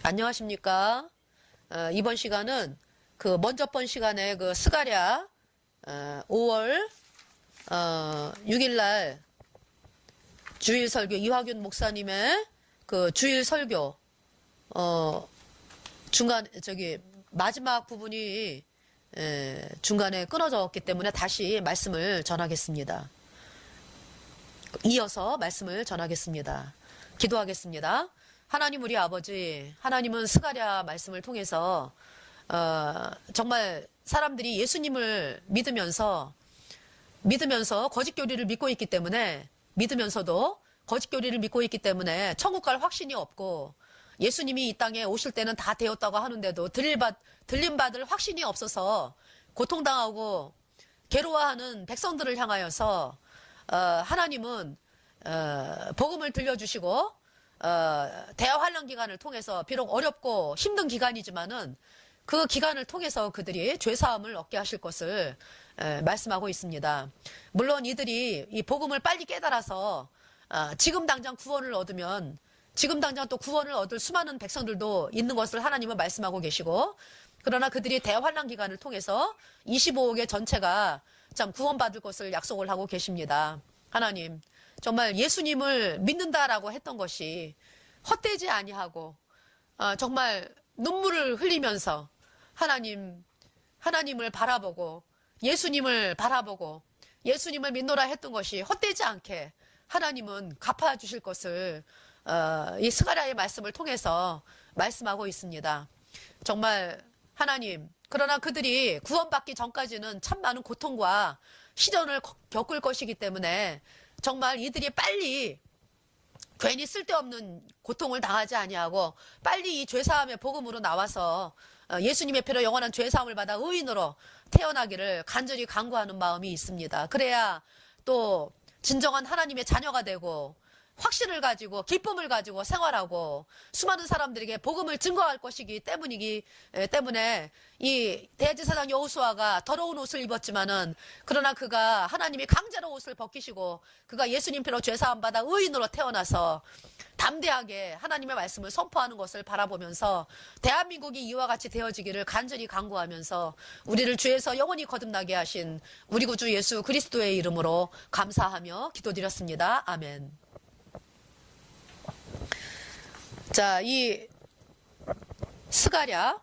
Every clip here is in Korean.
안녕하십니까. 이번 시간은 그 먼저 번 시간에 그 스가랴 5월 6일날 주일 설교 이화균 목사님의 그 주일 설교 중간 마지막 부분이 중간에 끊어졌기 때문에 다시 말씀을 전하겠습니다. 이어서 말씀을 전하겠습니다. 기도하겠습니다. 하나님 우리 아버지, 하나님은 스가랴 말씀을 통해서 정말 사람들이 예수님을 믿으면서 거짓 교리를 믿고 있기 때문에 믿으면서도 거짓 교리를 믿고 있기 때문에 천국 갈 확신이 없고 예수님이 이 땅에 오실 때는 다 되었다고 하는데도 들림받을 확신이 없어서 고통당하고 괴로워하는 백성들을 향하여서 하나님은 복음을 들려주시고 대화환란 기간을 통해서 비록 어렵고 힘든 기간이지만은 그 기간을 통해서 그들이 죄사함을 얻게 하실 것을 말씀하고 있습니다. 물론 이들이 이 복음을 빨리 깨달아서 지금 당장 구원을 얻으면 지금 당장 또 구원을 얻을 수많은 백성들도 있는 것을 하나님은 말씀하고 계시고, 그러나 그들이 대환란 기간을 통해서 25억의 전체가 참 구원받을 것을 약속을 하고 계십니다. 하나님, 정말 예수님을 믿는다라고 했던 것이 헛되지 아니하고 정말 눈물을 흘리면서 하나님을 바라보고 예수님을 믿노라 했던 것이 헛되지 않게 하나님은 갚아주실 것을 이 스가랴의 말씀을 통해서 말씀하고 있습니다. 정말 하나님, 그러나 그들이 구원받기 전까지는 참 많은 고통과 시련을 겪을 것이기 때문에 정말 이들이 빨리 괜히 쓸데없는 고통을 당하지 아니하고 빨리 이 죄사함의 복음으로 나와서 예수님의 피로 영원한 죄사함을 받아 의인으로 태어나기를 간절히 간구하는 마음이 있습니다. 그래야 또 진정한 하나님의 자녀가 되고 확신을 가지고 기쁨을 가지고 생활하고 수많은 사람들에게 복음을 증거할 것이기 때문에 이 대제사장 여호수아가 더러운 옷을 입었지만은 그러나 그가 하나님이 강제로 옷을 벗기시고 그가 예수님 피로 죄사함 받아 의인으로 태어나서 담대하게 하나님의 말씀을 선포하는 것을 바라보면서 대한민국이 이와 같이 되어지기를 간절히 간구하면서 우리를 주에서 영원히 거듭나게 하신 우리 구주 예수 그리스도의 이름으로 감사하며 기도드렸습니다. 아멘. 자, 이 스가랴는요,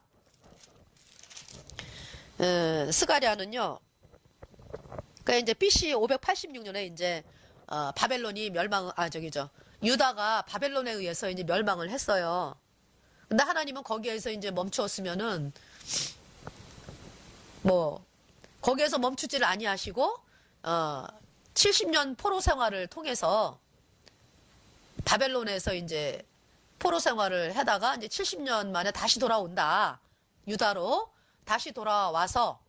그러니까 이제 BC 586년에 이제 바벨론이 유다가 바벨론에 의해서 이제 멸망을 했어요. 근데 하나님은 거기에서 이제 멈추었으면은 거기에서 멈추지를 아니하시고 70년 포로 생활을 통해서 바벨론에서 이제 포로 생활을 하다가 이제 70년 만에 다시 돌아온다. 유다로 다시 돌아와서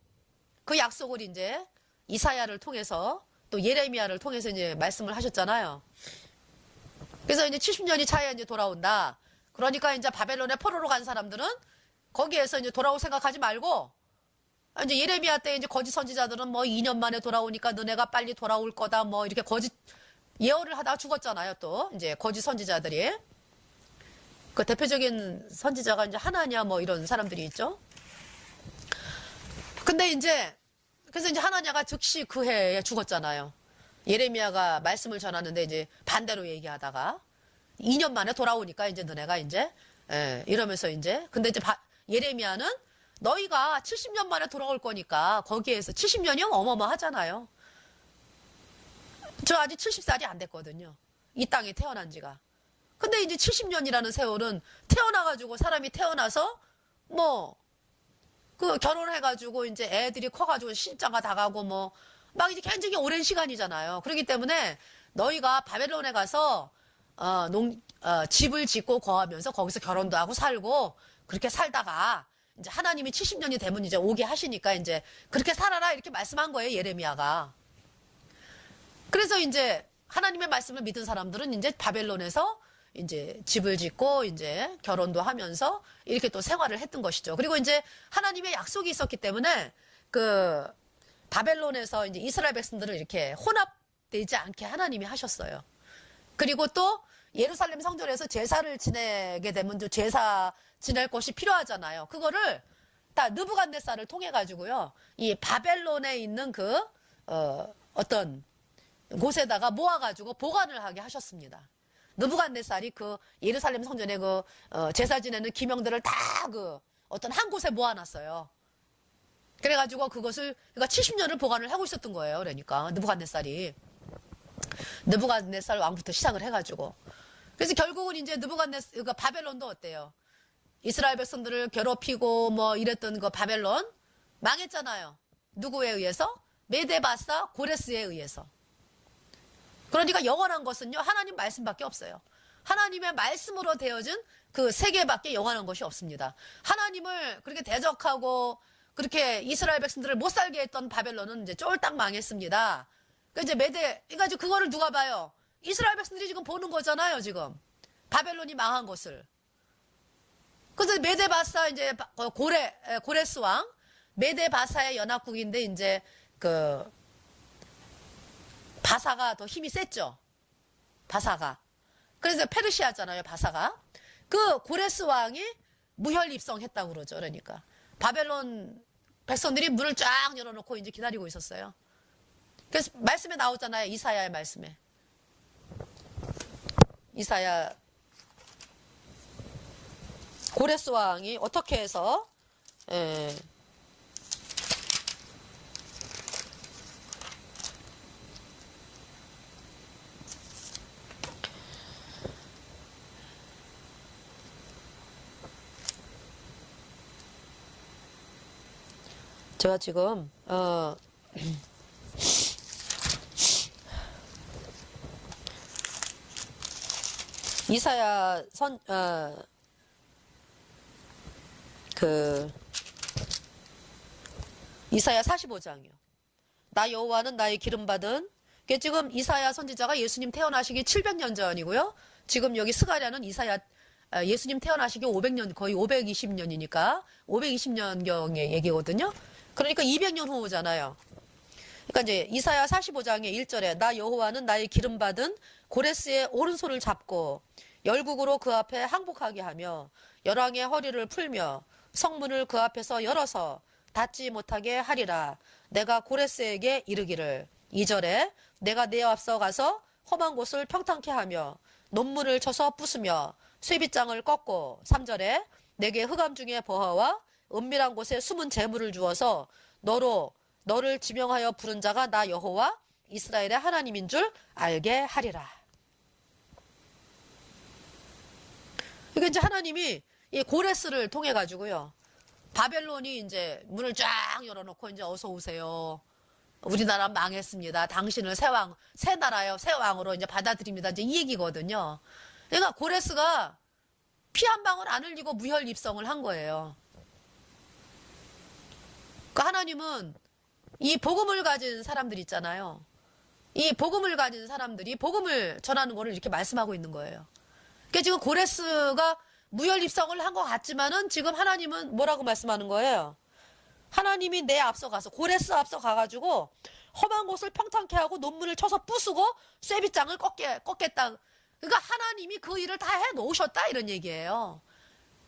그 약속을 이제 이사야를 통해서 또 예레미야를 통해서 이제 말씀을 하셨잖아요. 그래서 이제 70년이 차야 이제 돌아온다. 그러니까 이제 바벨론에 포로로 간 사람들은 거기에서 이제 돌아올 생각하지 말고 이제 예레미야 때 이제 거짓 선지자들은 2년 만에 돌아오니까 너네가 빨리 돌아올 거다 이렇게 거짓 예언을 하다가 죽었잖아요. 또 이제 거짓 선지자들이. 그 대표적인 선지자가 이제 하나냐 이런 사람들이 있죠. 근데 그래서 이제 하나냐가 즉시 그 해에 죽었잖아요. 예레미야가 말씀을 전하는데 이제 반대로 얘기하다가 2년 만에 돌아오니까 이제 너네가 이러면서 근데 이제 예레미야는 너희가 70년 만에 돌아올 거니까 거기에서 70년이면 어마어마하잖아요. 저 아직 70살이 안 됐거든요. 이 땅에 태어난 지가. 근데 이제 70년이라는 세월은 태어나가지고 사람이 태어나서 그 결혼해가지고 이제 애들이 커가지고 신자가 다 가고 막 이제 굉장히 오랜 시간이잖아요. 그렇기 때문에 너희가 바벨론에 가서 집을 짓고 거하면서 거기서 결혼도 하고 살고 그렇게 살다가 이제 하나님이 70년이 되면 이제 오게 하시니까 이제 그렇게 살아라 이렇게 말씀한 거예요, 예레미야가. 그래서 이제 하나님의 말씀을 믿은 사람들은 이제 바벨론에서 이제 집을 짓고 이제 결혼도 하면서 이렇게 또 생활을 했던 것이죠. 그리고 이제 하나님의 약속이 있었기 때문에 그 바벨론에서 이제 이스라엘 백성들을 이렇게 혼합되지 않게 하나님이 하셨어요. 그리고 또 예루살렘 성전에서 제사를 지내게 되면 또 제사 지낼 곳이 필요하잖아요. 그거를 다 느부갓네살을 통해 가지고요. 이 바벨론에 있는 그 어떤 곳에다가 모아가지고 보관을 하게 하셨습니다. 느부갓네살이 그 예루살렘 성전에 그 제사 지내는 기명들을 다 그 어떤 한 곳에 모아놨어요. 그래가지고 그것을 그러니까 70년을 보관을 하고 있었던 거예요. 그러니까 느부갓네살 왕부터 시작을 해가지고 그래서 결국은 이제 그러니까 바벨론도 어때요? 이스라엘 백성들을 괴롭히고 뭐 이랬던 그 바벨론 망했잖아요. 누구에 의해서? 메데바사 고레스에 의해서. 그러니까 영원한 것은요, 하나님 말씀밖에 없어요. 하나님의 말씀으로 되어진 그 세계밖에 영원한 것이 없습니다. 하나님을 그렇게 대적하고 그렇게 이스라엘 백성들을 못 살게 했던 바벨론은 이제 쫄딱 망했습니다. 그러니까 이제 그러니까 그거를 누가 봐요? 이스라엘 백성들이 지금 보는 거잖아요, 지금. 바벨론이 망한 것을. 그래서 메데바사 이제 고레스 왕, 메데바사의 연합국인데 이제 그 바사가 더 힘이 셌죠. 바사가. 그래서 페르시아잖아요, 바사가. 그 고레스 왕이 무혈입성했다고 그러죠. 그러니까 바벨론 백성들이 문을 쫙 열어놓고 이제 기다리고 있었어요. 그래서 말씀에 나오잖아요, 이사야의 말씀에. 이사야 고레스 왕이 어떻게 해서 제가 지금 이사야 이사야 45장이요. 나 여호와는 나의 기름받은. 그게 지금 이사야 선지자가 예수님 태어나시기 700년 전이고요. 지금 여기 스가랴는 예수님 태어나시기 500년, 거의 520년이니까 520년경의 얘기거든요. 그러니까 200년 후잖아요. 그러니까 이제 이사야 45장의 1절에 나 여호와는 나의 기름받은 고레스의 오른손을 잡고 열국으로 그 앞에 항복하게 하며 열왕의 허리를 풀며 성문을 그 앞에서 열어서 닫지 못하게 하리라. 내가 고레스에게 이르기를 2절에 내가 내 앞서 가서 험한 곳을 평탄케 하며 논문을 쳐서 부수며 쇠빗장을 꺾고 3절에 내게 흑암 중에 버화와 은밀한 곳에 숨은 재물을 주어서 너를 지명하여 부른 자가 나 여호와 이스라엘의 하나님인 줄 알게 하리라. 그러니까 이제 하나님이 이 고레스를 통해 가지고요. 바벨론이 이제 문을 쫙 열어놓고 이제 어서 오세요. 우리나라 망했습니다. 당신을 새 나라요, 새 왕으로 이제 받아들입니다. 이제 이 얘기거든요. 그러니까 고레스가 피 한 방울 안 흘리고 무혈 입성을 한 거예요. 그러니까 하나님은 이 복음을 가진 사람들 있잖아요. 이 복음을 가진 사람들이 복음을 전하는 거를 이렇게 말씀하고 있는 거예요. 그러니까 지금 고레스가 무혈 입성을 한 것 같지만은 지금 하나님은 뭐라고 말씀하는 거예요? 하나님이 내 앞서 가서 고레스 앞서 가가지고 험한 곳을 평탄케 하고 논문을 쳐서 부수고 쇠빗장을 꺾겠다. 그러니까 하나님이 그 일을 다 해놓으셨다 이런 얘기예요.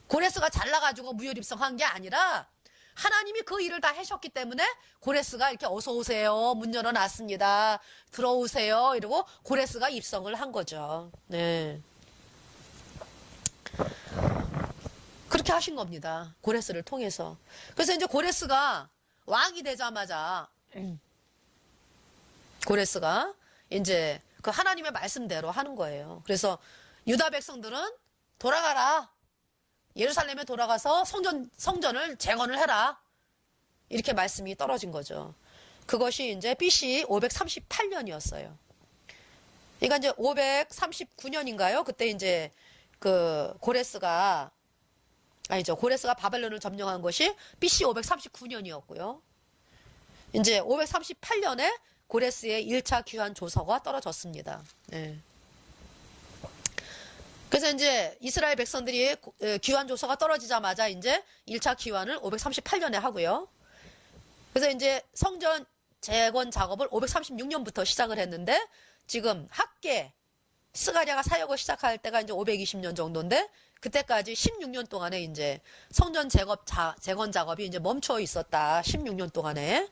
고레스가 잘나가지고 무혈 입성한 게 아니라 하나님이 그 일을 다 하셨기 때문에 고레스가 이렇게 어서 오세요. 문 열어놨습니다. 들어오세요. 이러고 고레스가 입성을 한 거죠. 네. 그렇게 하신 겁니다. 고레스를 통해서. 그래서 이제 고레스가 왕이 되자마자 고레스가 이제 그 하나님의 말씀대로 하는 거예요. 그래서 유다 백성들은 돌아가라. 예루살렘에 돌아가서 성전을 재건을 해라. 이렇게 말씀이 떨어진 거죠. 그것이 이제 BC 538년이었어요. 그러니까 이제 539년인가요? 그때 이제 고레스가 바벨론을 점령한 것이 BC 539년이었고요. 이제 538년에 고레스의 1차 귀환 조서가 떨어졌습니다. 네. 그래서 이제 이스라엘 백성들이 귀환 조서가 떨어지자마자 이제 1차 귀환을 538년에 하고요. 그래서 이제 성전 재건 작업을 536년부터 시작을 했는데 지금 스가랴가 사역을 시작할 때가 이제 520년 정도인데 그때까지 16년 동안에 이제 성전 재건 작업이 이제 멈춰 있었다. 16년 동안에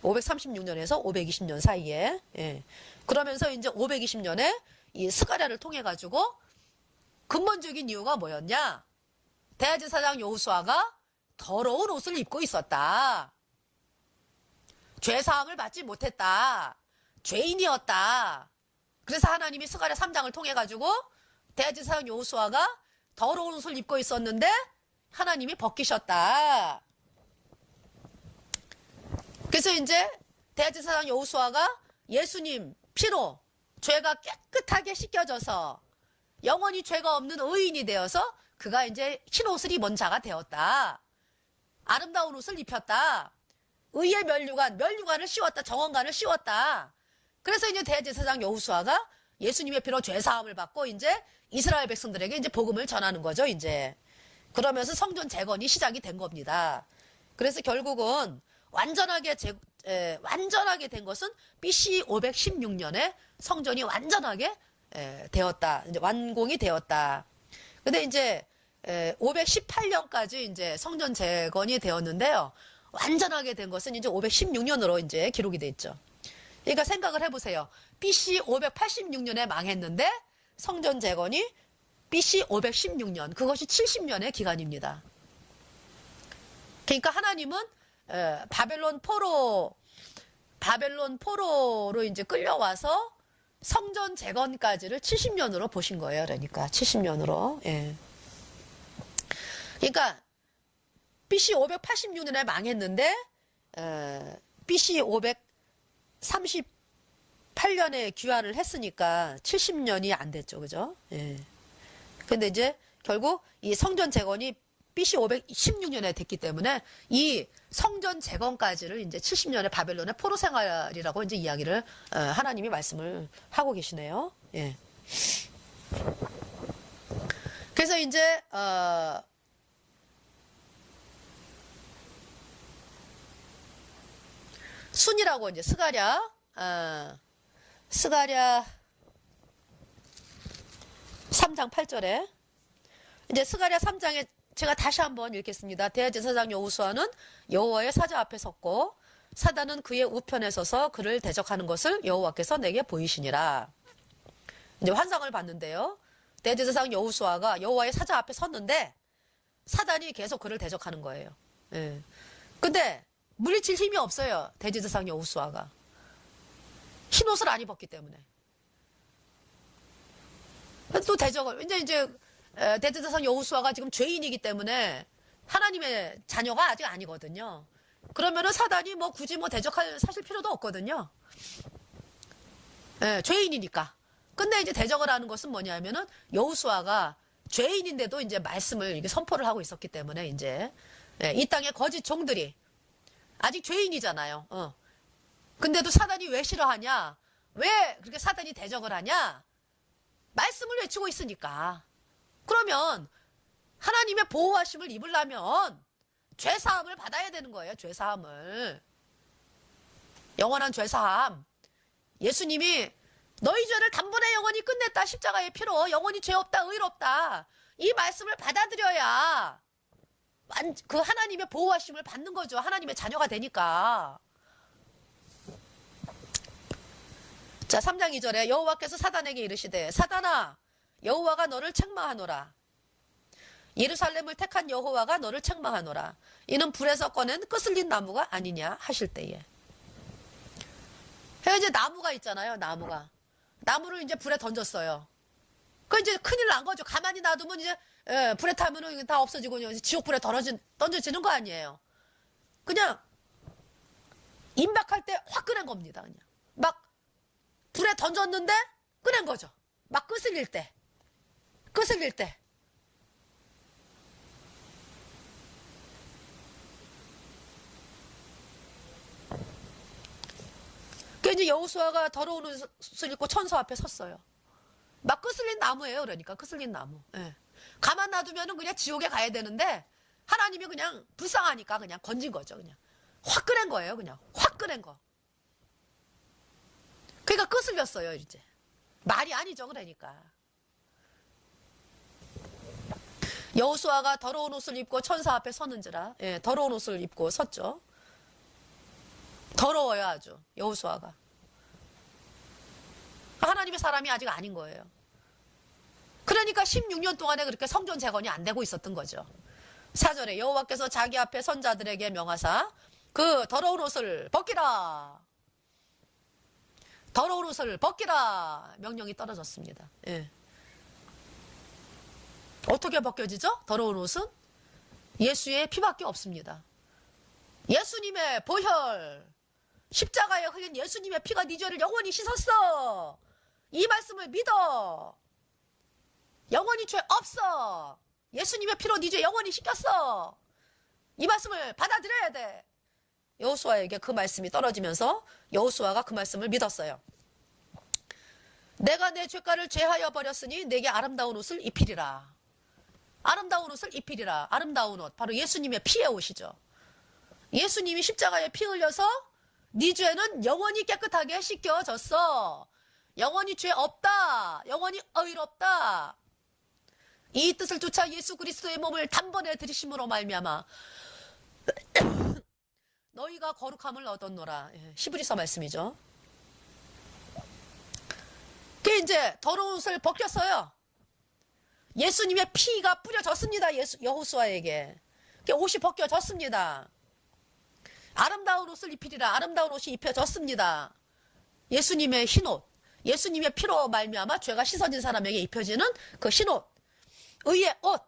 536년에서 520년 사이에. 예. 그러면서 이제 520년에 이 스가랴를 통해 가지고 근본적인 이유가 뭐였냐? 대제사장 여호수아가 더러운 옷을 입고 있었다. 죄사함을 받지 못했다. 죄인이었다. 그래서 하나님이 스가랴 3장을 통해 가지고 대제사장 여호수아가 더러운 옷을 입고 있었는데 하나님이 벗기셨다. 그래서 이제 대제사장 여호수아가 예수님 피로 죄가 깨끗하게 씻겨져서 영원히 죄가 없는 의인이 되어서 그가 이제 흰 옷을 입은 자가 되었다. 아름다운 옷을 입혔다. 의의 면류관을 씌웠다. 정언관을 씌웠다. 그래서 이제 대제사장 여호수아가 예수님의 피로 죄 사함을 받고 이제 이스라엘 백성들에게 이제 복음을 전하는 거죠, 이제. 그러면서 성전 재건이 시작이 된 겁니다. 그래서 결국은 완전하게 된 것은 BC 516년에 성전이 완전하게 되었다. 이제 완공이 되었다. 근데 이제 518년까지 이제 성전 재건이 되었는데요. 완전하게 된 것은 이제 516년으로 이제 기록이 돼 있죠. 그러니까 생각을 해보세요. BC 586년에 망했는데 성전 재건이 BC 516년, 그것이 70년의 기간입니다. 그러니까 하나님은 바벨론 포로로 이제 끌려와서 성전 재건까지를 70년으로 보신 거예요. 그러니까 70년으로. 예. 그러니까 BC 586년에 망했는데 BC 538년에 귀환을 했으니까 70년이 안 됐죠. 그죠? 예. 근데 이제 결국 이 성전 재건이 BC 516년에 됐기 때문에 이 성전 재건까지를 이제 70년의 바벨론의 포로 생활이라고 이제 이야기를 하나님이 말씀을 하고 계시네요. 예. 그래서 이제 순이라고 이제 스가랴 3장 8절에 이제 스가랴 3장에 제가 다시 한번 읽겠습니다. 대제사장 여호수아는 여호와의 사자 앞에 섰고 사단은 그의 우편에 서서 그를 대적하는 것을 여호와께서 내게 보이시니라. 이제 환상을 봤는데요. 대제사장 여호수아가 여호와의 사자 앞에 섰는데 사단이 계속 그를 대적하는 거예요. 예. 근데 물리칠 힘이 없어요. 대제사장 여호수아가 흰 옷을 안 입었기 때문에. 또 대적을 이제 대제사장 여호수아가 지금 죄인이기 때문에 하나님의 자녀가 아직 아니거든요. 그러면은 사단이 뭐 굳이 뭐 대적할 사실 필요도 없거든요. 예, 죄인이니까. 근데 이제 대적을 하는 것은 뭐냐면은 여호수아가 죄인인데도 이제 말씀을 이게 선포를 하고 있었기 때문에 이제 이 땅의 거짓 종들이 아직 죄인이잖아요. 근데도 사단이 왜 싫어하냐? 왜 그렇게 사단이 대적을 하냐? 말씀을 외치고 있으니까. 그러면 하나님의 보호하심을 입으려면 죄사함을 받아야 되는 거예요. 죄사함을. 영원한 죄사함. 예수님이 너희 죄를 단번에 영원히 끝냈다. 십자가의 피로 영원히 죄 없다. 의롭다. 이 말씀을 받아들여야 그 하나님의 보호하심을 받는 거죠. 하나님의 자녀가 되니까. 자, 3장 2절에 여호와께서 사단에게 이르시되 사단아 여호와가 너를 책망하노라. 예루살렘을 택한 여호와가 너를 책망하노라. 이는 불에서 꺼낸 끄슬린 나무가 아니냐 하실 때에. 이제 나무가 있잖아요. 나무를 이제 불에 던졌어요. 그 이제 큰일 난 거죠. 가만히 놔두면 이제 불에 타면은 다 없어지고 지옥불에 던져지는 거 아니에요. 그냥 임박할 때 확 끄낸 겁니다. 그냥 막 불에 던졌는데 끄낸 거죠. 막 끄슬릴 때. 그 이제 여호수아가 더러운 옷을 입고 천사 앞에 섰어요. 막 끄슬린 나무예요. 그러니까 끄슬린 나무. 예. 가만 놔두면은 그냥 지옥에 가야 되는데 하나님이 그냥 불쌍하니까 그냥 건진 거죠. 그냥 확 끄낸 거예요. 그냥 확 끄낸 거. 그러니까 끄슬렸어요. 이제 말이 아니죠. 그러니까 여호수아가 더러운 옷을 입고 천사 앞에 서는지라. 예, 더러운 옷을 입고 섰죠. 더러워요 아주 여호수아가. 하나님의 사람이 아직 아닌 거예요. 그러니까 16년 동안에 그렇게 성전 재건이 안 되고 있었던 거죠. 4절에 여호와께서 자기 앞에 선자들에게 명하사 그 더러운 옷을 벗기라. 더러운 옷을 벗기라 명령이 떨어졌습니다. 예. 어떻게 벗겨지죠? 더러운 옷은 예수의 피밖에 없습니다. 예수님의 보혈, 십자가에 흘린 예수님의 피가 네 죄를 영원히 씻었어. 이 말씀을 믿어. 영원히 죄 없어. 예수님의 피로 네 죄 영원히 씻겼어. 이 말씀을 받아들여야 돼. 여호수아에게 그 말씀이 떨어지면서 여호수아가 그 말씀을 믿었어요. 내가 내 죄가를 제하여 버렸으니 내게 아름다운 옷을 입히리라. 아름다운 옷을 입히리라. 아름다운 옷, 바로 예수님의 피의 옷이죠. 예수님이 십자가에 피 흘려서 네 죄는 영원히 깨끗하게 씻겨졌어. 영원히 죄 없다. 영원히 의롭다. 이 뜻을 쫓아 예수 그리스도의 몸을 단번에 들이심으로 말미암아 너희가 거룩함을 얻었노라. 히브리서 말씀이죠. 그게 이제 더러운 옷을 벗겼어요. 예수님의 피가 뿌려졌습니다. 여호수아에게. 옷이 벗겨졌습니다. 아름다운 옷을 입히리라. 아름다운 옷이 입혀졌습니다. 예수님의 흰옷, 예수님의 피로 말미암아 죄가 씻어진 사람에게 입혀지는 그 흰옷, 의의 옷.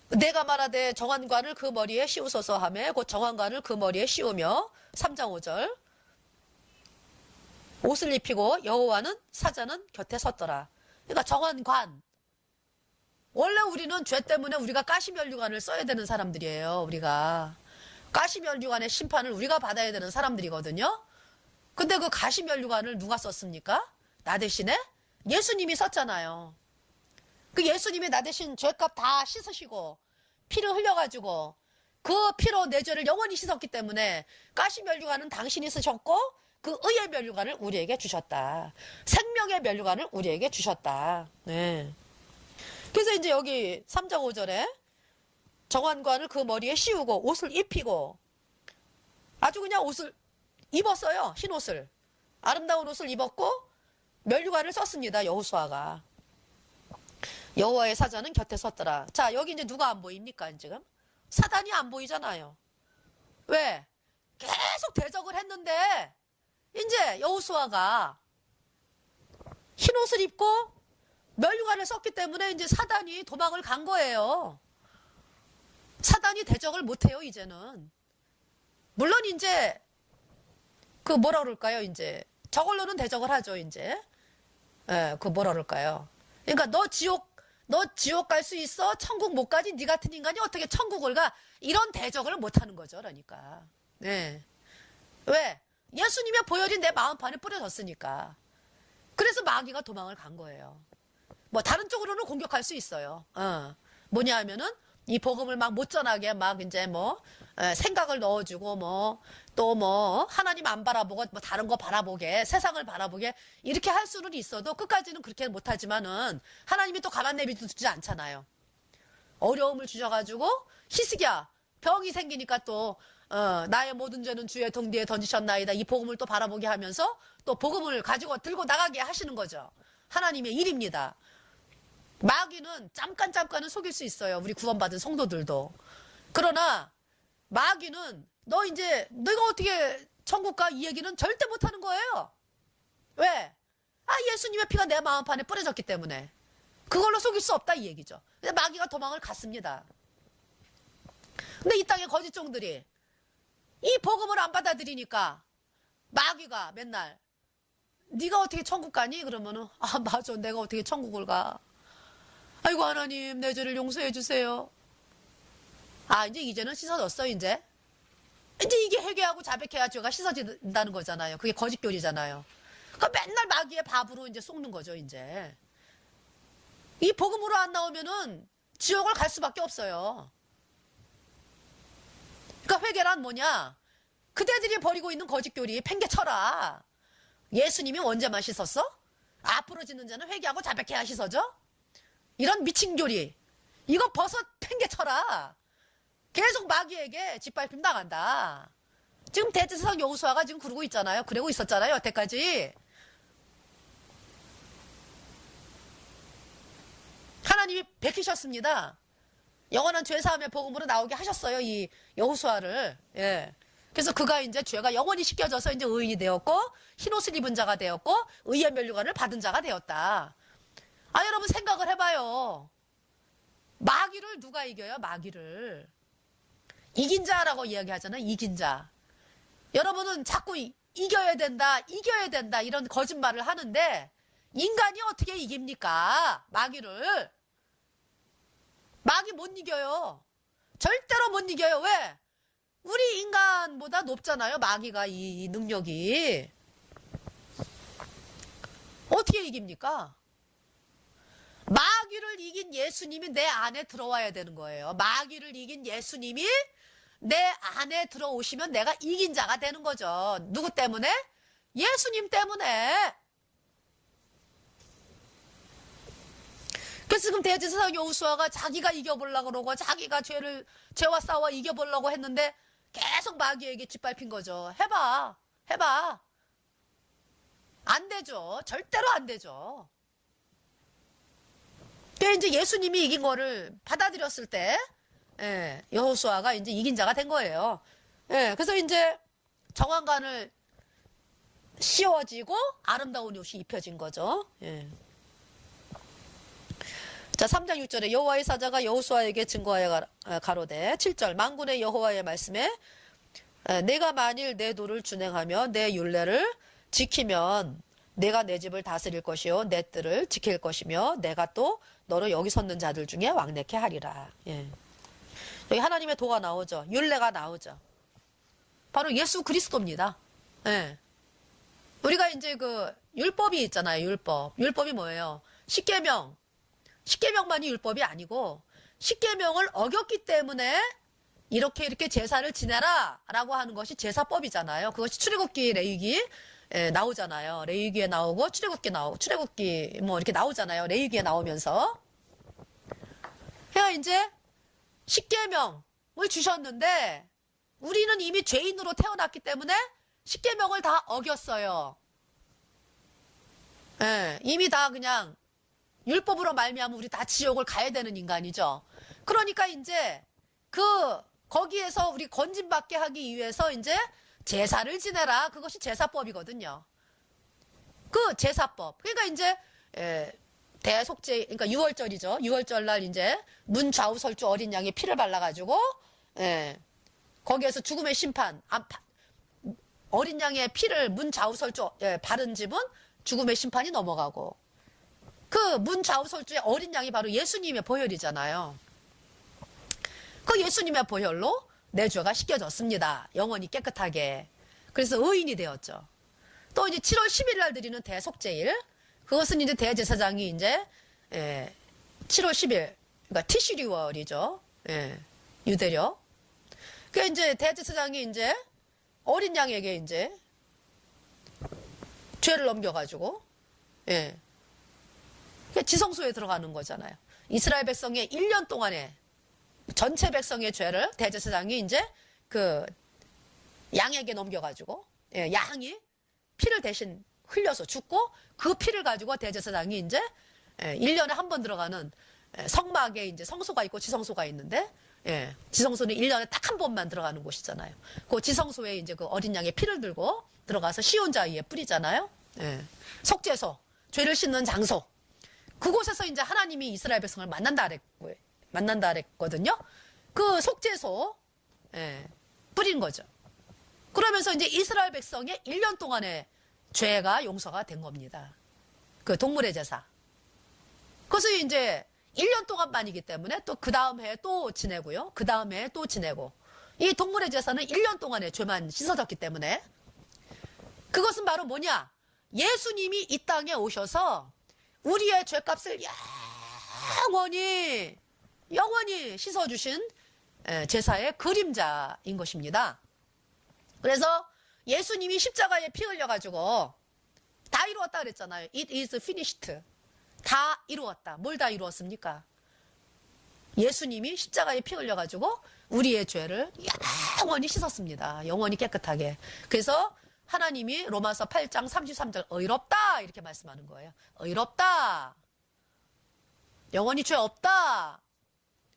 내가 말하되 정한관을 그 머리에 씌우소서 하며 곧 정한관을 그 머리에 씌우며 3장 5절 옷을 입히고 여호와는 사자는 곁에 섰더라. 그러니까 정한관. 원래 우리는 죄 때문에 우리가 가시면류관을 써야 되는 사람들이에요. 우리가 가시면류관의 심판을 우리가 받아야 되는 사람들이거든요. 근데 그 가시면류관을 누가 썼습니까? 나 대신에 예수님이 썼잖아요. 그 예수님이 나 대신 죄값 다 씻으시고 피를 흘려가지고 그 피로 내 죄를 영원히 씻었기 때문에 가시면류관은 당신이 쓰셨고 그 의의 면류관을 우리에게 주셨다. 생명의 면류관을 우리에게 주셨다. 네. 그래서 이제 여기 3장 5절에 정한관을 그 머리에 씌우고 옷을 입히고 아주 그냥 옷을 입었어요. 흰 옷을. 아름다운 옷을 입었고 면류관을 썼습니다. 여호수아가. 여호와의 사자는 곁에 섰더라. 자, 여기 이제 누가 안 보입니까? 지금 사단이 안 보이잖아요. 왜? 계속 대적을 했는데 이제 여호수아가 흰 옷을 입고 면류관을 썼기 때문에 이제 사단이 도망을 간 거예요. 사단이 대적을 못해요, 이제는. 물론 이제 그 뭐라 그럴까요? 이제 저걸로는 대적을 하죠, 이제. 예, 그 뭐라 그럴까요? 그러니까 너 지옥 갈 수 있어? 천국 못 가지? 네 같은 인간이 어떻게 천국을 가? 이런 대적을 못 하는 거죠, 그러니까. 네. 왜? 예수님의 보혈이 내 마음판에 뿌려졌으니까. 그래서 마귀가 도망을 간 거예요. 뭐 다른 쪽으로는 공격할 수 있어요. 뭐냐 하면은 이 복음을 막 못 전하게 막 이제 뭐 생각을 넣어주고 뭐 또 뭐 하나님 안 바라보고 뭐 다른 거 바라보게 세상을 바라보게 이렇게 할 수는 있어도 끝까지는 그렇게 못하지만은 하나님이 또 가만 내비두지 않잖아요. 어려움을 주셔가지고 히스기야 병이 생기니까 또 나의 모든 죄는 주의 등 뒤에 던지셨나이다. 이 복음을 또 바라보게 하면서 또 복음을 가지고 들고 나가게 하시는 거죠. 하나님의 일입니다. 마귀는 잠깐은 속일 수 있어요. 우리 구원받은 성도들도. 그러나 마귀는 너 이제 너가 어떻게 천국 가 이 얘기는 절대 못하는 거예요. 왜? 예수님의 피가 내 마음판에 뿌려졌기 때문에 그걸로 속일 수 없다 이 얘기죠. 근데 마귀가 도망을 갔습니다. 근데 이 땅의 거짓종들이 이 복음을 안 받아들이니까 마귀가 맨날 네가 어떻게 천국 가니? 그러면은 맞아 내가 어떻게 천국을 가? 아이고 하나님 내 죄를 용서해 주세요. 이제는 씻어졌어 이제 이게 회개하고 자백해야 죄가 씻어진다는 거잖아요. 그게 거짓교리잖아요. 그러니까 맨날 마귀의 밥으로 이제 속는 거죠 이제. 이 복음으로 안 나오면은 지옥을 갈 수밖에 없어요. 그러니까 회개란 뭐냐? 그대들이 버리고 있는 거짓교리 팽개쳐라. 예수님이 언제만 씻었어? 앞으로 짓는 자는 회개하고 자백해야 씻어져? 이런 미친 교리. 이거 버섯 팽개쳐라. 계속 마귀에게 짓밟힘 당한다. 지금 대제사장 여호수아가 지금 그러고 있잖아요. 그러고 있었잖아요. 여태까지. 하나님이 베끼셨습니다. 영원한 죄사함의 복음으로 나오게 하셨어요. 이 여호수아를. 예. 그래서 그가 이제 죄가 영원히 씻겨져서 이제 의인이 되었고, 흰옷을 입은 자가 되었고, 의의 면류관을 받은 자가 되었다. 아, 여러분 생각을 해봐요. 마귀를 누가 이겨요? 마귀를. 이긴 자라고 이야기하잖아요. 이긴 자. 여러분은 자꾸 이겨야 된다, 이겨야 된다, 이런 거짓말을 하는데, 인간이 어떻게 이깁니까? 마귀를. 마귀 못 이겨요. 절대로 못 이겨요. 왜? 우리 인간보다 높잖아요. 마귀가 이 능력이. 어떻게 이깁니까? 마귀를 이긴 예수님이 내 안에 들어와야 되는 거예요. 마귀를 이긴 예수님이 내 안에 들어오시면 내가 이긴 자가 되는 거죠. 누구 때문에? 예수님 때문에. 그래서 지금 대제사장 여호수아가 자기가 이겨보려고 그러고 자기가 죄와 싸워 이겨보려고 했는데 계속 마귀에게 짓밟힌 거죠. 해봐. 해봐. 안 되죠. 절대로 안 되죠. 그게 이제 예수님이 이긴 거를 받아들였을 때, 예, 여호수아가 이제 이긴 자가 된 거예요. 예, 그래서 이제 정황관을 씌워지고 아름다운 옷이 입혀진 거죠. 예. 자, 3장 6절에 여호와의 사자가 여호수아에게 증거하여 가로되 7절 만군의 여호와의 말씀에 내가 만일 내 도를 준행하며 내 율례를 지키면 내가 내 집을 다스릴 것이요 내 뜰을 지킬 것이며 내가 또 너를 여기 섰는 자들 중에 왕래케 하리라. 예. 여기 하나님의 도가 나오죠. 율례가 나오죠. 바로 예수 그리스도입니다. 예. 우리가 이제 그 율법이 있잖아요. 율법이 뭐예요? 십계명만이 율법이 아니고 십계명을 어겼기 때문에 이렇게 제사를 지내라 라고 하는 것이 제사법이잖아요. 그것이 출애굽기 레위기 나오잖아요. 레위기에 나오고 출애굽기 뭐 이렇게 나오잖아요. 레위기에 나오면서. 그러니까 이제 십계명을 주셨는데 우리는 이미 죄인으로 태어났기 때문에 십계명을 다 어겼어요. 예, 이미 다 그냥 율법으로 말미암아 우리 다 지옥을 가야 되는 인간이죠. 그러니까 이제 거기에서 우리 건진받게 하기 위해서 이제 제사를 지내라. 그것이 제사법이거든요. 그 제사법. 그러니까 이제 대속죄, 그러니까 유월절이죠. 유월절 날 이제 문 좌우 설주 어린 양의 피를 발라가지고 거기에서 죽음의 심판. 어린 양의 피를 문 좌우 설주 바른 집은 죽음의 심판이 넘어가고. 그 문 좌우 설주의 어린 양이 바로 예수님의 보혈이잖아요. 그 예수님의 보혈로 내 죄가 씻겨졌습니다. 영원히 깨끗하게. 그래서 의인이 되었죠. 또 이제 7월 10일 날 드리는 대속죄일. 그것은 이제 대제사장이 이제 7월 10일, 그러니까 티시리월이죠. 유대력. 그 이제 대제사장이 이제 어린 양에게 이제 죄를 넘겨가지고 지성소에 들어가는 거잖아요. 이스라엘 백성의 1년 동안에 전체 백성의 죄를 대제사장이 이제 그 양에게 넘겨가지고 양이 피를 대신 흘려서 죽고 그 피를 가지고 대제사장이 이제 1년에 한 번 들어가는 성막에 이제 성소가 있고 지성소가 있는데 지성소는 1년에 딱 한 번만 들어가는 곳이잖아요. 그 지성소에 이제 그 어린 양의 피를 들고 들어가서 시온자 위에 뿌리잖아요. 속죄소, 죄를 씻는 장소. 그곳에서 이제 하나님이 이스라엘 백성을 만난다 그랬거든요. 그 속죄소 뿌린 거죠. 그러면서 이제 이스라엘 백성의 1년 동안의 죄가 용서가 된 겁니다. 그 동물의 제사. 그래서 이제 1년 동안만이기 때문에 또 그 다음 해에 또 지내고요. 그 다음 해에 또 지내고. 이 동물의 제사는 1년 동안의 죄만 씻어졌기 때문에 그것은 바로 뭐냐? 예수님이 이 땅에 오셔서 우리의 죄값을 영원히 씻어주신 제사의 그림자인 것입니다. 그래서 예수님이 십자가에 피 흘려가지고 다 이루었다 그랬잖아요. It is finished. 다 이루었다. 뭘 다 이루었습니까? 예수님이 십자가에 피 흘려가지고 우리의 죄를 영원히 씻었습니다. 영원히 깨끗하게. 그래서 하나님이 로마서 8장 33절 의롭다 이렇게 말씀하는 거예요. 의롭다. 영원히 죄 없다.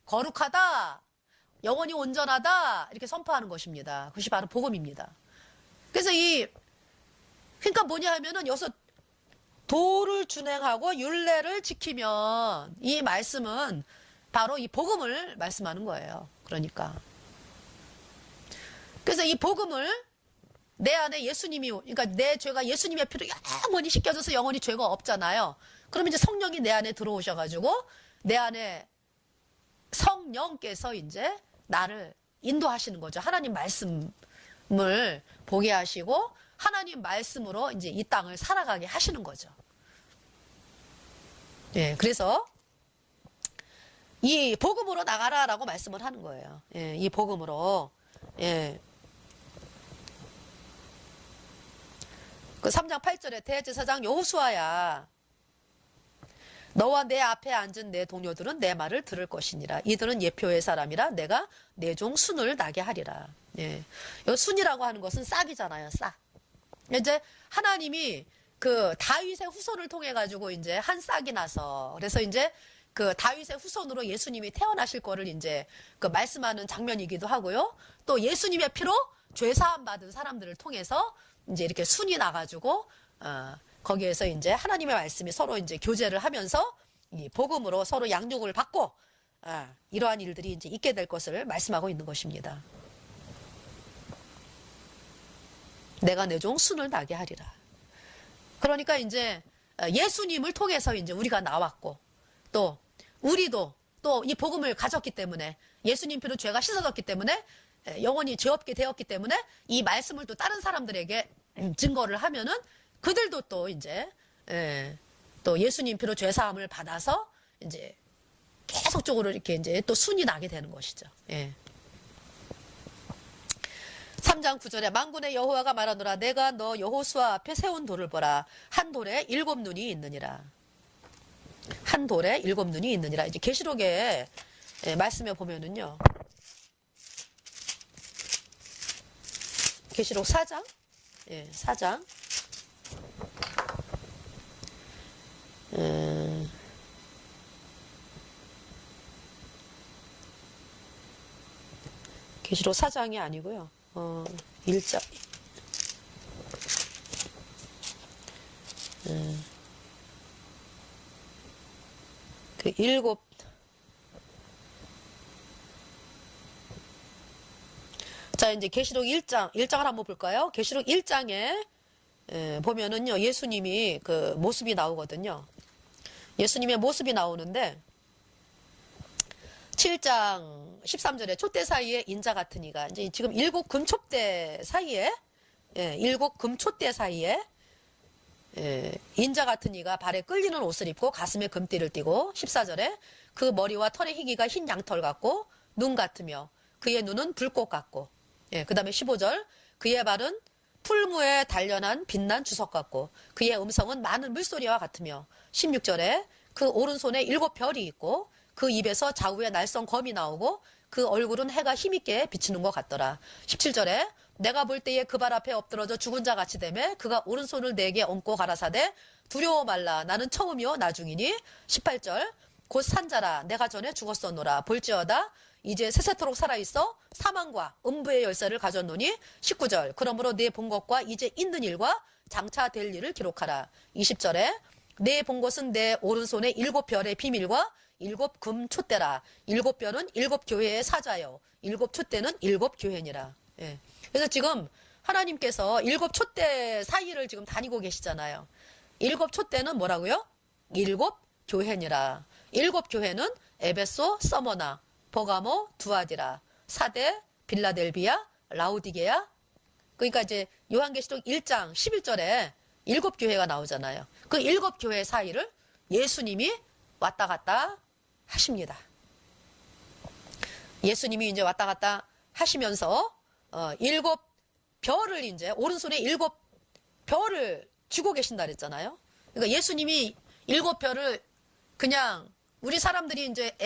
거룩하다. 영원히 온전하다. 이렇게 선포하는 것입니다. 그것이 바로 복음입니다. 그래서 그러니까 뭐냐 하면은 여기서 도를 준행하고 율례를 지키면 이 말씀은 바로 이 복음을 말씀하는 거예요. 그러니까. 그래서 이 복음을 내 안에 예수님이, 그러니까 내 죄가 예수님의 피로 영원히 씻겨져서 영원히 죄가 없잖아요. 그러면 이제 성령이 내 안에 들어오셔가지고 내 안에 성령께서 이제 나를 인도하시는 거죠. 하나님 말씀을 보게 하시고 하나님 말씀으로 이제 이 땅을 살아가게 하시는 거죠. 예, 그래서 이 복음으로 나가라라고 말씀을 하는 거예요. 예, 이 복음으로. 예. 그 3장 8절에 대제사장 여호수아야 너와 내 앞에 앉은 내 동료들은 내 말을 들을 것이니라. 이들은 예표의 사람이라 내가 내 종 순을 나게 하리라. 예. 이 순이라고 하는 것은 싹이잖아요. 싹. 이제 하나님이 그 다윗의 후손을 통해 가지고 이제 한 싹이 나서 그래서 이제 그 다윗의 후손으로 예수님이 태어나실 거를 이제 그 말씀하는 장면이기도 하고요. 또 예수님의 피로 죄사함 받은 사람들을 통해서 이제 이렇게 순이 나가지고 거기에서 이제 하나님의 말씀이 서로 이제 교제를 하면서 이 복음으로 서로 양육을 받고 이러한 일들이 이제 있게 될 것을 말씀하고 있는 것입니다. 내가 내 종 순을 나게 하리라. 그러니까 이제 예수님을 통해서 이제 우리가 나왔고 또 우리도 또 이 복음을 가졌기 때문에 예수님 피로 죄가 씻어졌기 때문에 영원히 죄 없게 되었기 때문에 이 말씀을 또 다른 사람들에게 증거를 하면은 그들도 또 이제 또 예수님 피로 죄 사함을 받아서 이제 계속적으로 이렇게 이제 또 순이 나게 되는 것이죠. 예. 3장 9절에 만군의 여호와가 말하노라 내가 너 여호수아 앞에 세운 돌을 보라 한 돌에 7눈이 있느니라. 한 돌에 7눈이 있느니라. 이제 계시록에 말씀에 보면은요. 계시록 4장? 예, 4장. 계시록 4장이 아니고요. 1장. 그 7. 자, 이제 계시록 1장을 한번 볼까요? 계시록 1장에 보면은요, 예수님이 그 모습이 나오거든요. 예수님의 모습이 나오는데, 7장 13절에 촛대 사이에 인자 같은 이가, 이제 지금 7 금촛대 사이에, 7 금촛대 사이에, 인자 같은 이가 발에 끌리는 옷을 입고 가슴에 금띠를 띠고 14절에 그 머리와 털의 희기가 흰 양털 같고 눈 같으며 그의 눈은 불꽃 같고 그 다음에 15절 그의 발은 풀무에 단련한 빛난 주석 같고 그의 음성은 많은 물소리와 같으며 16절에 그 오른손에 7 별이 있고 그 입에서 좌우에 날선 검이 나오고 그 얼굴은 해가 힘있게 비치는 것 같더라. 17절에 내가 볼 때에 그 발 앞에 엎드러져 죽은 자 같이 되매 그가 오른손을 내게 얹고 가라사대 두려워 말라 나는 처음이요 나중이니 18절 곧 산자라 내가 전에 죽었었노라 볼지어다 이제 세세토록 살아있어 사망과 음부의 열쇠를 가졌노니 19절 그러므로 내 본 것과 이제 있는 일과 장차 될 일을 기록하라. 20절에 내 본 것은 내 오른손에 7 별의 비밀과 7 금촛대라. 7 별은 7 교회의 사자요 7 촛대는 7 교회니라. 예. 그래서 지금 하나님께서 7 촛대 사이를 지금 다니고 계시잖아요. 7 촛대는 뭐라고요? 7 교회니라. 7 교회는 에베소, 서머나, 버가모, 두아디라, 사대, 빌라델비아, 라우디게아. 그러니까 이제 요한계시록 1장 11절에 7 교회가 나오잖아요. 그 7 교회 사이를 예수님이 왔다 갔다 하십니다. 예수님이 이제 왔다 갔다 하시면서 7 별을 이제 오른손에 7 별을 쥐고 계신다 그랬잖아요. 그러니까 예수님이 7별을 그냥 우리 사람들이 이제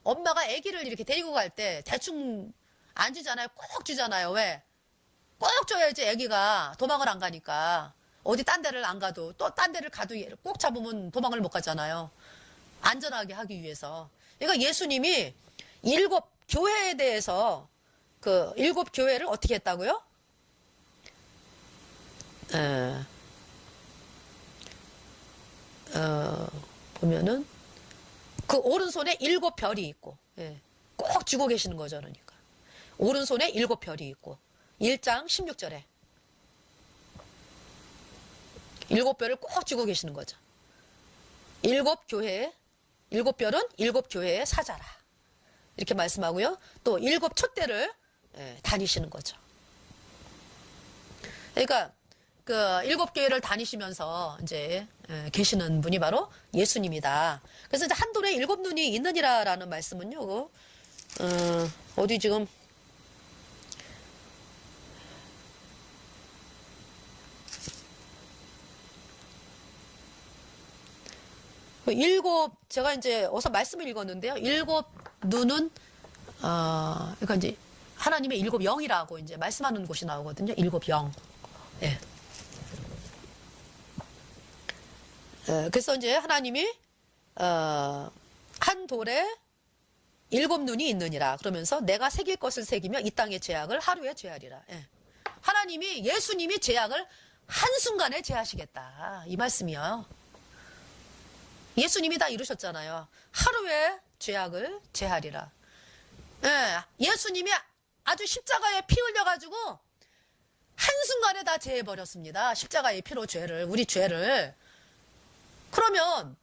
엄마가 아기를 이렇게 데리고 갈 때 대충 안 주잖아요. 꼭 주잖아요. 왜? 꼭 줘야지 아기가 도망을 안 가니까. 어디 딴 데를 안 가도 또 딴 데를 가도 얘를 꼭 잡으면 도망을 못 가잖아요. 안전하게 하기 위해서. 그러니까 예수님이 7교회에 대해서 그 7교회를 어떻게 했다고요? 보면은 그 오른손에 7별이 있고, 예, 꼭 쥐고 계시는 거죠. 그러니까 오른손에 7별이 있고 1장 16절에 7별을 꼭 쥐고 계시는 거죠. 7별은 7교회의 사자라 이렇게 말씀하고요. 또 7촛대를 다니시는 거죠. 그러니까 그 7교회를 다니시면서 이제 계시는 분이 바로 예수님이다. 그래서 이제 한 돌에 7눈이 있느니라라는 말씀은요. 어디 지금 제가 이제 어서 말씀을 읽었는데요. 7눈은 그러니까 이제 하나님의 7영이라고 이제 말씀하는 곳이 나오거든요. 7영. 예. 그래서 이제 하나님이 한 돌에 7눈이 있느니라 그러면서 내가 새길 것을 새기며 이 땅의 죄악을 하루에 제하리라. 예. 예수님이 죄악을 한순간에 제하시겠다 이 말씀이요. 예수님이 다 이루셨잖아요. 하루에 죄악을 제하리라. 예. 예수님이 아주 십자가에 피 흘려가지고 한순간에 다 제해버렸습니다. 십자가의 피로 우리 죄를. 그러면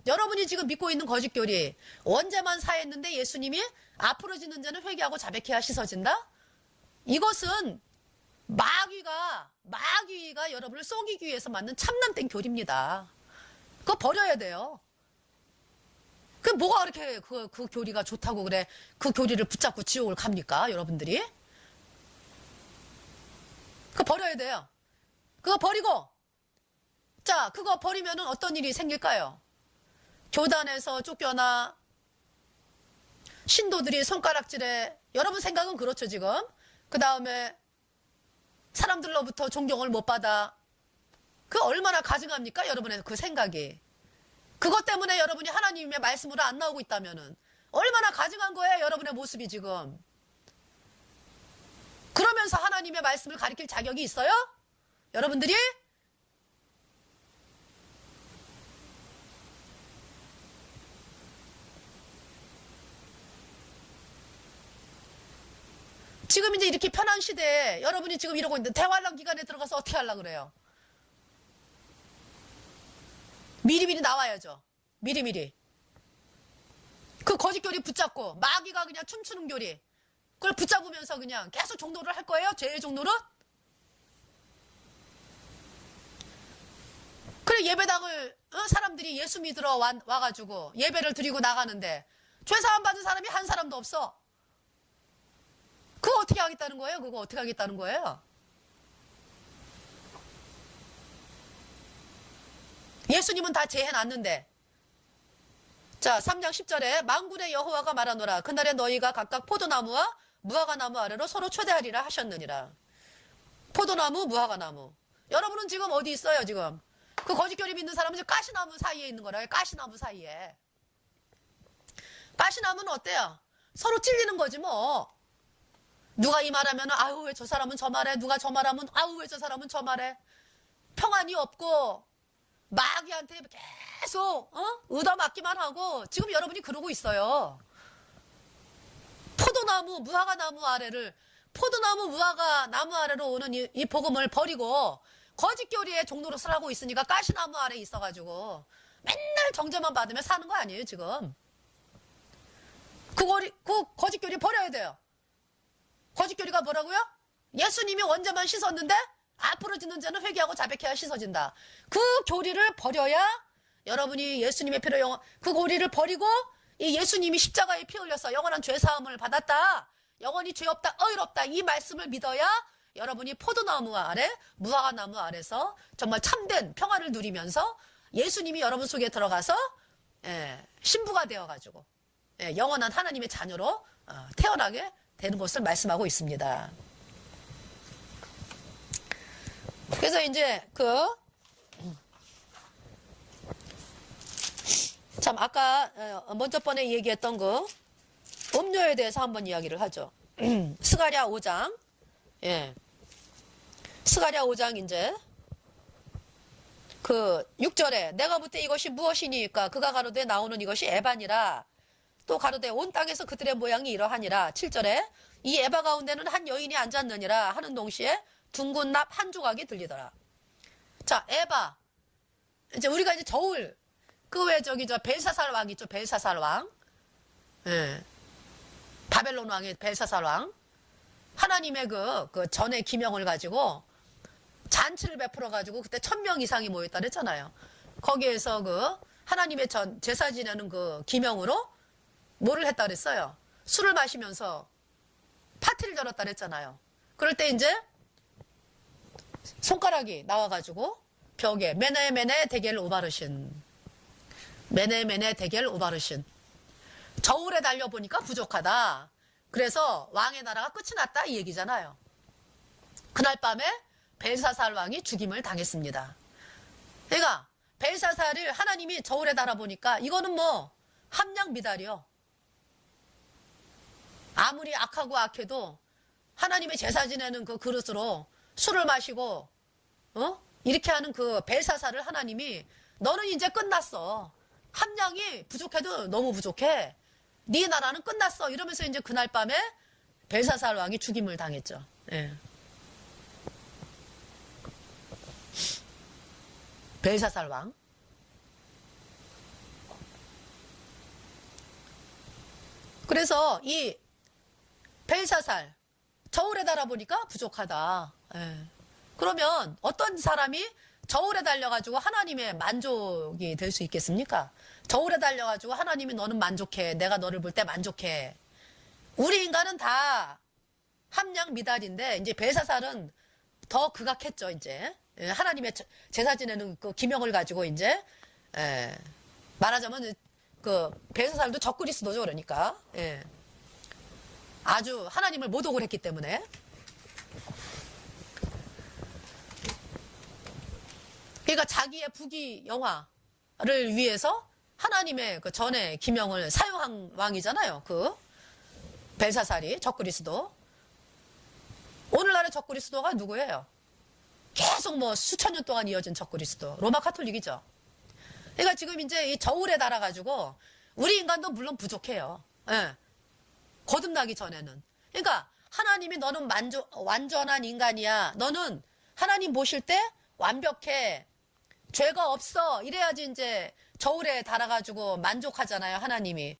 여러분이 지금 믿고 있는 거짓교리 언제만 사했는데 예수님이 앞으로 지는 자는 회개하고 자백해야 씻어진다? 이것은 마귀가 여러분을 속이기 위해서 만든 참남된 교리입니다. 그거 버려야 돼요. 그 뭐가 그렇게 그 교리가 좋다고 그래? 그 교리를 붙잡고 지옥을 갑니까? 여러분들이? 그거 버려야 돼요. 그거 버리고 자, 그거 버리면은 어떤 일이 생길까요? 교단에서 쫓겨나 신도들이 손가락질에 여러분 생각은 그렇죠 지금. 그 다음에 사람들로부터 존경을 못 받아. 그 얼마나 가증합니까 여러분의 그 생각이. 그것 때문에 여러분이 하나님의 말씀으로 안 나오고 있다면은 얼마나 가증한 거예요 여러분의 모습이 지금. 그러면서 하나님의 말씀을 가리킬 자격이 있어요? 여러분들이? 지금 이제 이렇게 편한 시대에 여러분이 지금 이러고 있는데 대환란 기간에 들어가서 어떻게 하려고 그래요? 미리미리 나와야죠. 미리미리. 그 거짓교리 붙잡고 마귀가 그냥 춤추는 교리 그걸 붙잡으면서 그냥 계속 종로를 할 거예요? 죄의 종로를? 그래 예배당을 사람들이 예수 믿으러 와가지고 예배를 드리고 나가는데 죄사함 받은 사람이 한 사람도 없어. 그거 어떻게 하겠다는 거예요? 그거 어떻게 하겠다는 거예요? 예수님은 다 제해놨는데. 자, 3장 10절에 만군의 여호와가 말하노라. 그날에 너희가 각각 포도나무와 무화과나무 아래로 서로 초대하리라 하셨느니라. 포도나무, 무화과나무. 여러분은 지금 어디 있어요, 지금? 그 거짓교리 믿는 사람은 지금 가시나무 사이에 있는 거라. 가시나무 사이에. 가시나무는 어때요? 서로 찔리는 거지, 뭐. 누가 이 말하면, 아유, 왜 저 사람은 저 말해? 누가 저 말하면, 아유, 왜 저 사람은 저 말해? 평안이 없고, 마귀한테 계속, 얻어맞기만 하고, 지금 여러분이 그러고 있어요. 포도나무, 무화과나무 아래를, 포도나무, 무화과나무 아래로 오는 이 복음을 버리고, 거짓교리의 종로로 서라고 있으니까 가시나무 아래에 있어가지고, 맨날 정죄만 받으며 사는 거 아니에요, 지금? 그 거짓교리 버려야 돼요. 거짓교리가 뭐라고요? 예수님이 원죄만 씻었는데 앞으로 짓는 자는 회개하고 자백해야 씻어진다. 그 교리를 버려야 여러분이 예수님의 피로 그 교리를 버리고 이 예수님이 십자가에 피 흘려서 영원한 죄사함을 받았다. 영원히 죄 없다, 의롭다 이 말씀을 믿어야 여러분이 포도나무 아래, 무화과나무 아래서 정말 참된 평화를 누리면서 예수님이 여러분 속에 들어가서 신부가 되어가지고 영원한 하나님의 자녀로 태어나게 되는 것을 말씀하고 있습니다. 그래서 이제 참 아까 먼저 번에 얘기했던 음료에 대해서 한번 이야기를 하죠. 스가랴 5장. 스가랴 5장 이제 6절에 내가 묻되 이것이 무엇이니까 그가 가로되 나오는 이것이 에바니라. 또 가로되 온 땅에서 그들의 모양이 이러하니라. 7절에 이 에바 가운데는 한 여인이 앉았느니라 하는 동시에 둥근 납 한 조각이 들리더라. 자, 에바. 이제 우리가 이제 저울 저 벨사살 왕 있죠. 벨사살 왕. 바벨론 왕의 벨사살 왕. 하나님의 그 전의 기명을 가지고 잔치를 베풀어 가지고 그때 1000명 이상이 모였다 그랬잖아요. 거기에서 하나님의 제사 지내는 기명으로 뭐를 했다 그랬어요? 술을 마시면서 파티를 열었다 그랬잖아요. 그럴 때 이제 손가락이 나와가지고 벽에 메네 데겔 오바르신 메네 데겔 오바르신 저울에 달려보니까 부족하다. 그래서 왕의 나라가 끝이 났다 이 얘기잖아요. 그날 밤에 벨사살 왕이 죽임을 당했습니다. 그러니까 벨사살을 하나님이 저울에 달아보니까 이거는 뭐 함량 미달이요. 아무리 악하고 악해도 하나님의 제사 지내는 그 그릇으로 술을 마시고 이렇게 하는 그 벨사살을 하나님이 너는 이제 끝났어. 함량이 부족해도 너무 부족해. 네 나라는 끝났어. 이러면서 이제 그날 밤에 벨사살 왕이 죽임을 당했죠. 벨사살 왕. 그래서 이 벨사살 저울에 달아보니까 부족하다. 그러면 어떤 사람이 저울에 달려가지고 하나님의 만족이 될 수 있겠습니까? 저울에 달려가지고 하나님이 너는 만족해. 내가 너를 볼 때 만족해. 우리 인간은 다 함량 미달인데 이제 벨사살은 더 극악했죠. 이제 하나님의 제사 지내는 그 기명을 가지고 이제 말하자면 벨사살도 적그리스도죠. 그러니까 아주 하나님을 모독을 했기 때문에. 그러니까 자기의 부귀영화를 위해서 하나님의 그 전에 기명을 사용한 왕이잖아요. 벨사살이 적그리스도. 오늘날의 적그리스도가 누구예요? 계속 뭐 수천 년 동안 이어진 적그리스도. 로마 카톨릭이죠. 그러니까 지금 이제 이 저울에 달아가지고 우리 인간도 물론 부족해요. 거듭나기 전에는. 그러니까 하나님이 너는 완전한 인간이야. 너는 하나님 보실 때 완벽해. 죄가 없어. 이래야지 이제 저울에 달아가지고 만족하잖아요. 하나님이.